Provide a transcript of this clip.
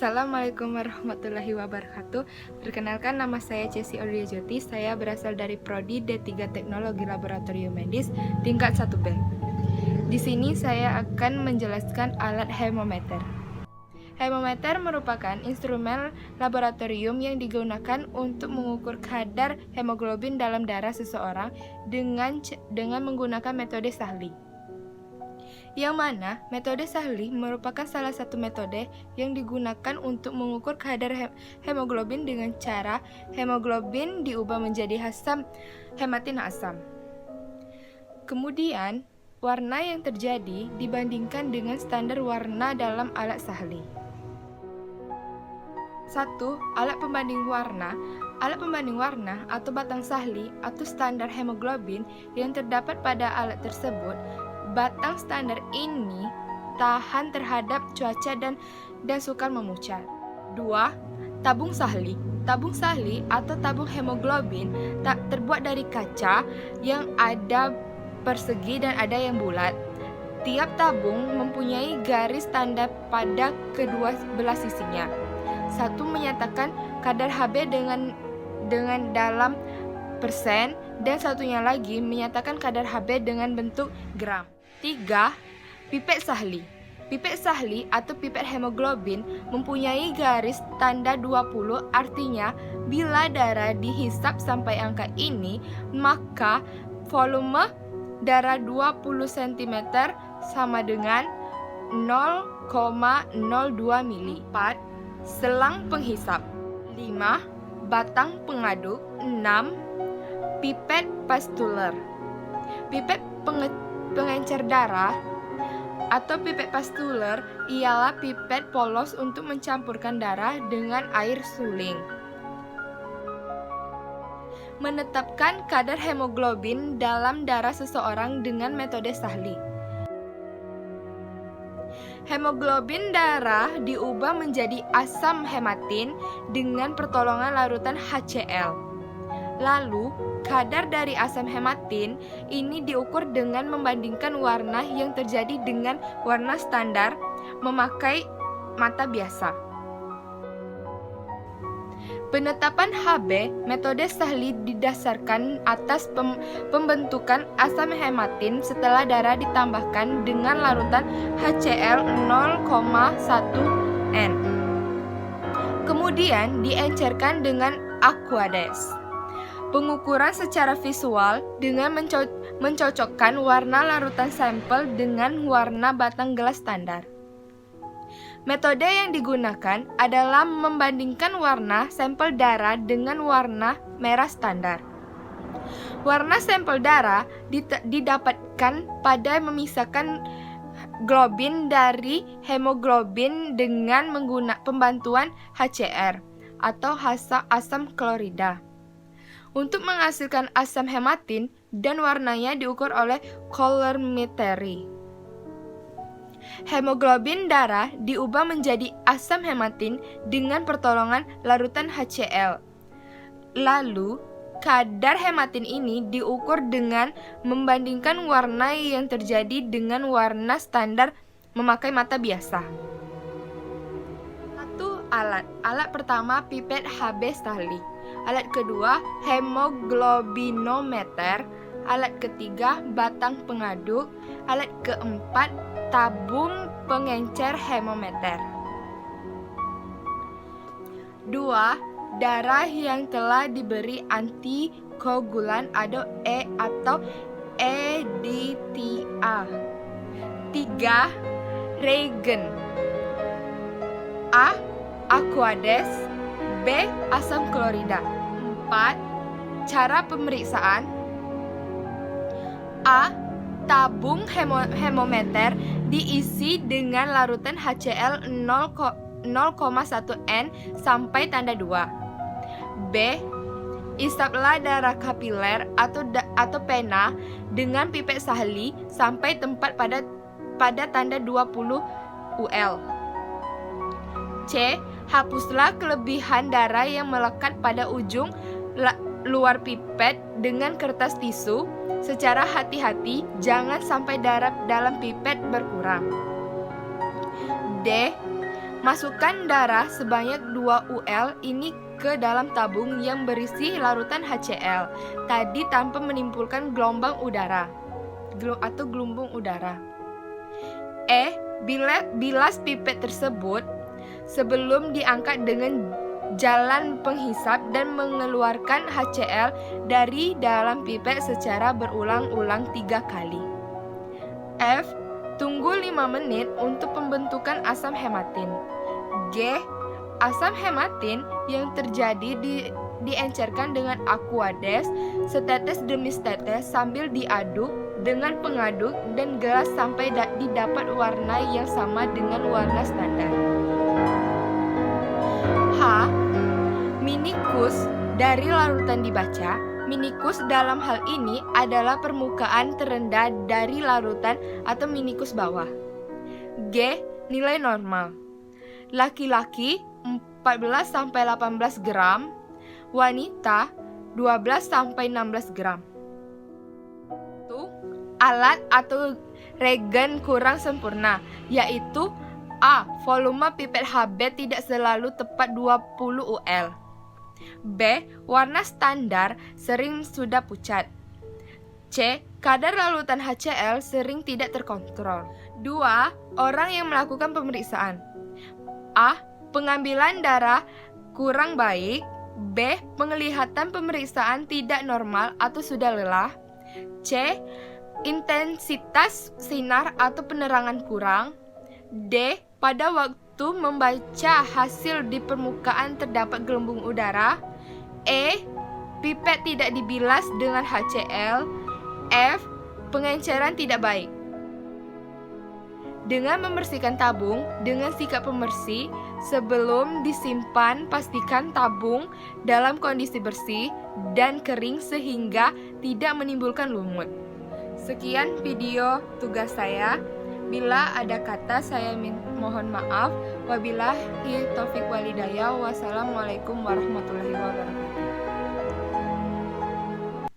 Assalamualaikum warahmatullahi wabarakatuh. Perkenalkan, nama saya Cesi Aulia Joti. Saya berasal dari Prodi D3 Teknologi Laboratorium Medis tingkat 1B. Di sini saya akan menjelaskan alat hemometer. Hemometer merupakan instrumen laboratorium yang digunakan untuk mengukur kadar hemoglobin dalam darah seseorang dengan menggunakan metode Sahli. Yang mana metode Sahli merupakan salah satu metode yang digunakan untuk mengukur kadar hemoglobin dengan cara hemoglobin diubah menjadi asam hematin asam. Kemudian, warna yang terjadi dibandingkan dengan standar warna dalam alat Sahli. 1. Alat pembanding warna. Alat pembanding warna atau batang Sahli atau standar hemoglobin yang terdapat pada alat tersebut. Batang standar ini tahan terhadap cuaca dan sukar memucat. 2. Tabung Sahli. Tabung Sahli atau tabung hemoglobin terbuat dari kaca yang ada persegi dan ada yang bulat. Tiap tabung mempunyai garis tanda pada kedua belah sisinya. Satu menyatakan kadar Hb dengan dalam persen dan satunya lagi menyatakan kadar Hb dengan bentuk gram. 3. Pipet Sahli. Pipet Sahli atau pipet hemoglobin mempunyai garis tanda 20, artinya bila darah dihisap sampai angka ini, maka volume darah 20 cm sama dengan 0,02 mili. 4. Selang penghisap. 5. Batang pengaduk. 6. Pipet pastuler. Pipet pengencer darah atau pipet pastuler ialah pipet polos untuk mencampurkan darah dengan air suling. Menetapkan kadar hemoglobin dalam darah seseorang dengan metode Sahli. Hemoglobin darah diubah menjadi asam hematin dengan pertolongan larutan HCl. Lalu, kadar dari asam hematin ini diukur dengan membandingkan warna yang terjadi dengan warna standar memakai mata biasa. Penetapan Hb metode Sahli didasarkan atas pembentukan asam hematin setelah darah ditambahkan dengan larutan HCl 0,1 N. Kemudian diencerkan dengan Aquades. Pengukuran secara visual dengan mencocokkan warna larutan sampel dengan warna batang gelas standar. Metode yang digunakan adalah membandingkan warna sampel darah dengan warna merah standar. Warna sampel darah didapatkan pada memisahkan globin dari hemoglobin dengan menggunakan pembantuan HCl atau asam klorida. Untuk menghasilkan asam hematin dan warnanya diukur oleh colorimetry. Hemoglobin darah diubah menjadi asam hematin dengan pertolongan larutan HCl. Lalu, kadar hematin ini diukur dengan membandingkan warna yang terjadi dengan warna standar memakai mata biasa. Alat pertama pipet Hb Sahli. Alat kedua hemoglobinometer. Alat ketiga batang pengaduk. Alat keempat tabung pengencer hemometer. 2. Darah yang telah diberi antikoagulan atau EDTA. 3. Reagen. A. Aquades. B. Asam klorida. 4. Cara pemeriksaan. A. Tabung hemometer diisi dengan larutan HCl 0,1 N sampai tanda 2. B. Isaplah darah kapiler atau pena dengan pipet Sahli sampai tempat pada tanda 20 UL. C. Hapuslah kelebihan darah yang melekat pada ujung luar pipet dengan kertas tisu secara hati-hati, jangan sampai darah dalam pipet berkurang. D. Masukkan darah sebanyak 2 UL ini ke dalam tabung yang berisi larutan HCl tadi tanpa menimbulkan gelombang udara atau gelombang udara. Bilas pipet tersebut sebelum diangkat dengan jalan penghisap dan mengeluarkan HCl dari dalam pipet secara berulang-ulang 3 kali. Tunggu 5 menit untuk pembentukan asam hematin. Asam hematin yang terjadi diencerkan dengan Aquades setetes demi setetes sambil diaduk dengan pengaduk dan gelas sampai didapat warna yang sama dengan warna standar. Minikus dari larutan dibaca. Minikus dalam hal ini adalah permukaan terendah dari larutan atau minikus bawah. Nilai normal. Laki-laki 14-18 gram, wanita 12-16 gram. Alat atau regen kurang sempurna, yaitu A. Volume pipet HB tidak selalu tepat 20 UL. B. Warna standar sering sudah pucat. C. Kadar larutan HCl sering tidak terkontrol. 2. Orang yang melakukan pemeriksaan. A. Pengambilan darah kurang baik. B. Penglihatan pemeriksaan tidak normal atau sudah lelah. C. Intensitas sinar atau penerangan kurang. D. Pada waktu membaca hasil di permukaan terdapat gelembung udara. Pipet tidak dibilas dengan HCl. F. Pengenceran tidak baik. Dengan membersihkan tabung dengan sikat pembersih sebelum disimpan, pastikan tabung dalam kondisi bersih dan kering sehingga tidak menimbulkan lumut. Sekian video tugas saya. Bila ada kata saya mohon maaf. Wabillahi taufiq walhidayah. Wassalamualaikum warahmatullahi wabarakatuh.